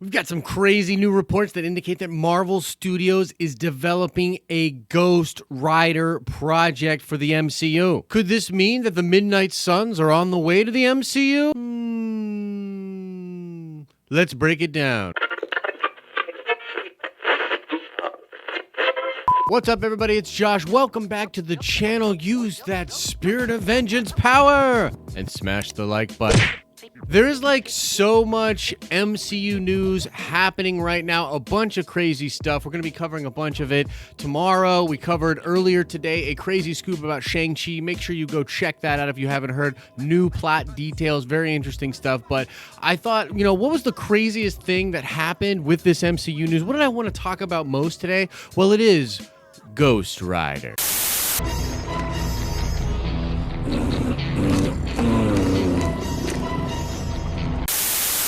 We've got some crazy new reports that indicate that Marvel Studios is developing a Ghost Rider project for the MCU. Could this mean that the Midnight Suns are on the way to the MCU? Let's break it down. What's up, everybody? It's Josh. Welcome back to the channel. Use that spirit of vengeance power and smash the like button. There is so much MCU news happening right now, a bunch of crazy stuff. We're going to be covering a bunch of it tomorrow. We covered earlier today a crazy scoop about Shang-Chi. Make sure you go check that out if you haven't heard. New plot details, very interesting stuff. But I thought, what was the craziest thing that happened with this MCU news? What did I want to talk about most today? Well, it is Ghost Rider.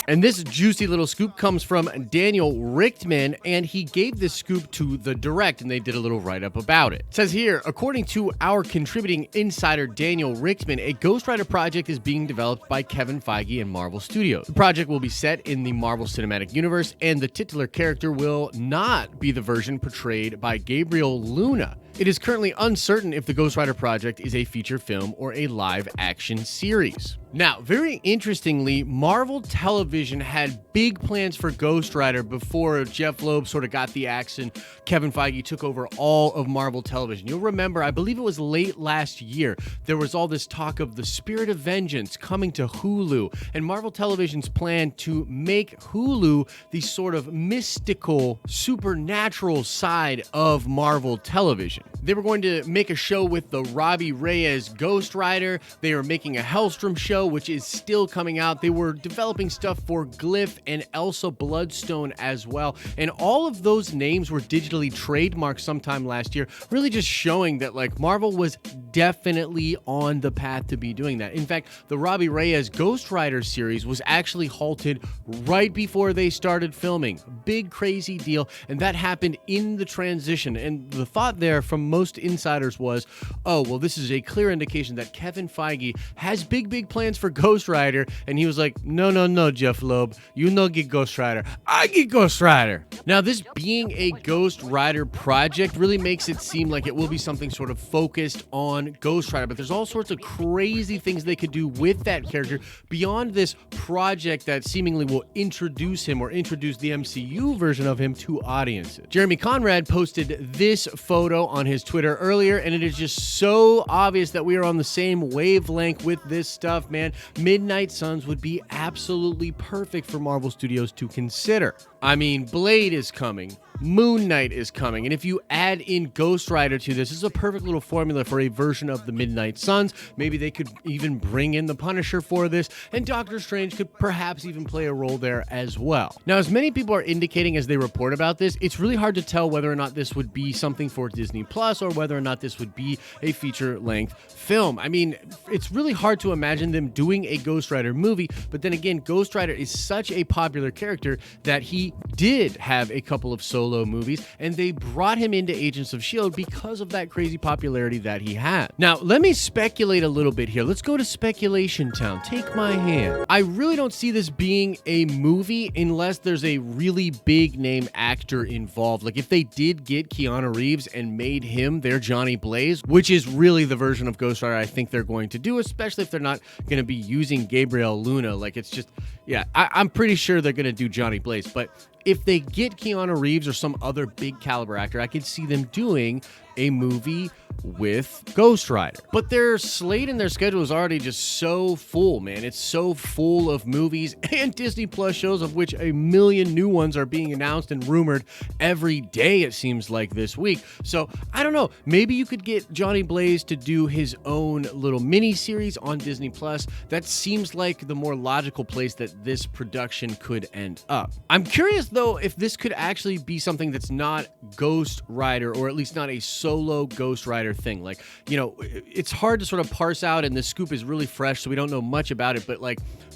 And this juicy little scoop comes from Daniel Richtman, and he gave this scoop to The Direct, and they did a little write-up about it. It says here, according to our contributing insider Daniel Richtman, a Ghost Rider project is being developed by Kevin Feige and Marvel Studios. The project will be set in the Marvel Cinematic Universe, and the titular character will not be the version portrayed by Gabriel Luna. It is currently uncertain if the Ghost Rider project is a feature film or a live-action series. Now, very interestingly, Marvel Television had big plans for Ghost Rider before Jeff Loeb sort of got the axe and Kevin Feige took over all of Marvel Television. You'll remember, I believe it was late last year, there was all this talk of the Spirit of Vengeance coming to Hulu, and Marvel Television's plan to make Hulu the sort of mystical, supernatural side of Marvel Television. They were going to make a show with the Robbie Reyes Ghost Rider. They were making a Hellstrom show, which is still coming out. They were developing stuff for Glyph and Elsa Bloodstone as well. And all of those names were digitally trademarked sometime last year, really just showing that Marvel was definitely on the path to be doing that. In fact, the Robbie Reyes Ghost Rider series was actually halted right before they started filming. Big crazy deal, and that happened in the transition. And the thought there from most insiders was, oh, well, this is a clear indication that Kevin Feige has big plans for Ghost Rider, and he was like, no, Jeff Loeb, you no get Ghost Rider, I get Ghost Rider. Now, this being a Ghost Rider project really makes it seem like it will be something sort of focused on Ghost Rider, but there's all sorts of crazy things they could do with that character beyond this project that seemingly will introduce him or introduce the MCU version of him to audiences. Jeremy Conrad posted this photo on his Twitter earlier, and it is just so obvious that we are on the same wavelength with this stuff, man. Midnight Suns would be absolutely perfect for Marvel Studios to consider. I mean, Blade is coming. Moon Knight is coming, and if you add in Ghost Rider to this is a perfect little formula for a version of the Midnight Suns. Maybe they could even bring in the Punisher for this, and Doctor Strange could perhaps even play a role there as well. Now, as many people are indicating as they report about this, it's really hard to tell whether or not this would be something for Disney Plus or whether or not this would be a feature-length film. I mean, it's really hard to imagine them doing a Ghost Rider movie, but then again, Ghost Rider is such a popular character that he did have a couple of solo movies, and they brought him into Agents of S.H.I.E.L.D. because of that crazy popularity that he had. Now, let me speculate a little bit here. Let's go to Speculation Town. Take my hand. I really don't see this being a movie unless there's a really big name actor involved. If they did get Keanu Reeves and made him their Johnny Blaze, which is really the version of Ghost Rider I think they're going to do, especially if they're not going to be using Gabriel Luna. It's just, yeah, I'm pretty sure they're going to do Johnny Blaze, but if they get Keanu Reeves or some other big caliber actor, I could see them doing a movie with Ghost Rider. But their slate and their schedule is already just so full, man. It's so full of movies and Disney Plus shows, of which a million new ones are being announced and rumored every day, it seems like, this week. So, I don't know. Maybe you could get Johnny Blaze to do his own little mini-series on Disney Plus. That seems like the more logical place that this production could end up. I'm curious, though, if this could actually be something that's not Ghost Rider, or at least not a solo Ghost Rider thing. It's hard to sort of parse out, and this scoop is really fresh, so we don't know much about it, but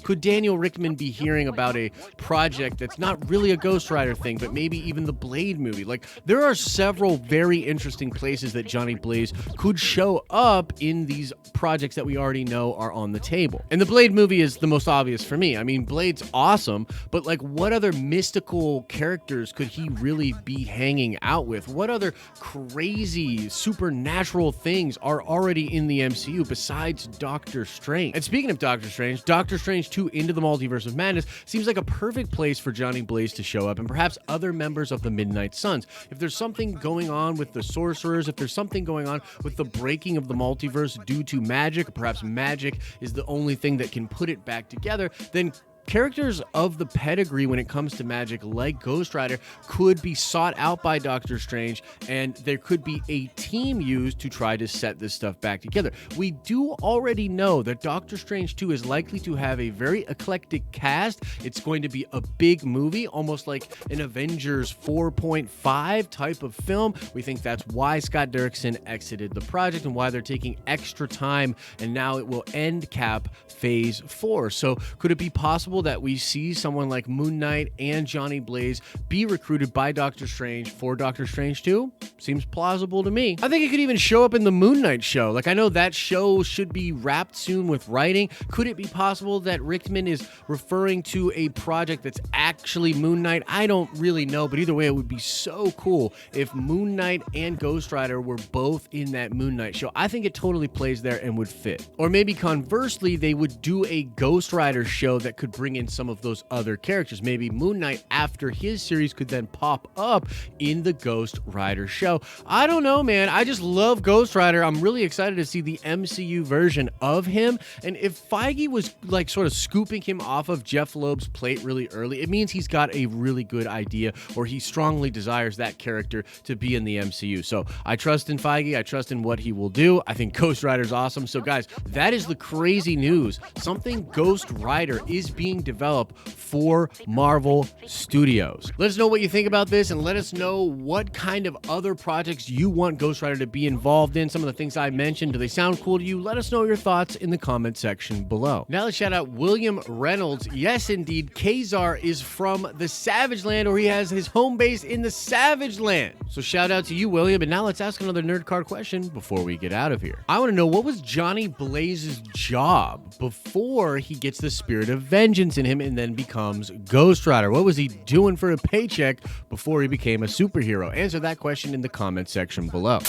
Could Daniel Richtman be hearing about a project that's not really a Ghost Rider thing, but maybe even the Blade movie? Like, there are several very interesting places that Johnny Blaze could show up in these projects that we already know are on the table. And the Blade movie is the most obvious for me. I mean, Blade's awesome, but like, what other mystical characters could he really be hanging out with? What other crazy supernatural things are already in the MCU besides Doctor Strange? And speaking of Doctor Strange 2 Into the Multiverse of Madness seems like a perfect place for Johnny Blaze to show up, and perhaps other members of the Midnight Suns. If there's something going on with the sorcerers, if there's something going on with the breaking of the multiverse due to magic, or perhaps magic is the only thing that can put it back together, then characters of the pedigree when it comes to magic, like Ghost Rider, could be sought out by Doctor Strange, and there could be a team used to try to set this stuff back together. We do already know that Doctor Strange 2 is likely to have a very eclectic cast. It's going to be a big movie, almost like an Avengers 4.5 type of film. We think that's why Scott Derrickson exited the project and why they're taking extra time, and now it will end cap phase 4. So could it be possible that we see someone like Moon Knight and Johnny Blaze be recruited by Doctor Strange for Doctor Strange 2? Seems plausible to me. I think it could even show up in the Moon Knight show. Like, I know that show should be wrapped soon with writing. Could it be possible that Richtman is referring to a project that's actually Moon Knight? I don't really know, but either way, it would be so cool if Moon Knight and Ghost Rider were both in that Moon Knight show. I think it totally plays there and would fit. Or maybe conversely, they would do a Ghost Rider show that could bring in some of those other characters. Maybe Moon Knight, after his series, could then pop up in the Ghost Rider show. I don't know, man. I just love Ghost Rider. I'm really excited to see the MCU version of him. And if Feige was like sort of scooping him off of Jeff Loeb's plate really early, it means he's got a really good idea, or he strongly desires that character to be in the MCU. So I trust in Feige. I trust in what he will do. I think Ghost Rider's awesome. So guys, that is the crazy news. Something Ghost Rider is being developed for Marvel Studios. Let us know what you think about this, and let us know what kind of other projects you want Ghost Rider to be involved in. Some of the things I mentioned, do they sound cool to you? Let us know your thoughts in the comment section below. Now let's shout out William Reynolds. Yes, indeed, Kazar is from the Savage Land, or he has his home base in the Savage Land. So shout out to you, William. And now let's ask another nerd card question before we get out of here. I want to know, what was Johnny Blaze's job before he gets the spirit of vengeance in him and then becomes Ghost Rider? What was he doing for a paycheck before he became a superhero? Answer that question in the comment section below.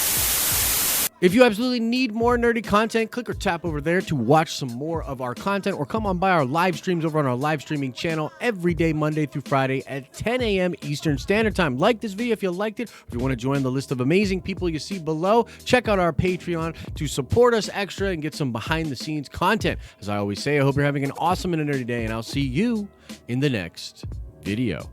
If you absolutely need more nerdy content, click or tap over there to watch some more of our content, or come on by our live streams over on our live streaming channel every day, Monday through Friday at 10 a.m. Eastern Standard Time. Like this video if you liked it. If you want to join the list of amazing people you see below, check out our Patreon to support us extra and get some behind the scenes content. As I always say, I hope you're having an awesome and a nerdy day, and I'll see you in the next video.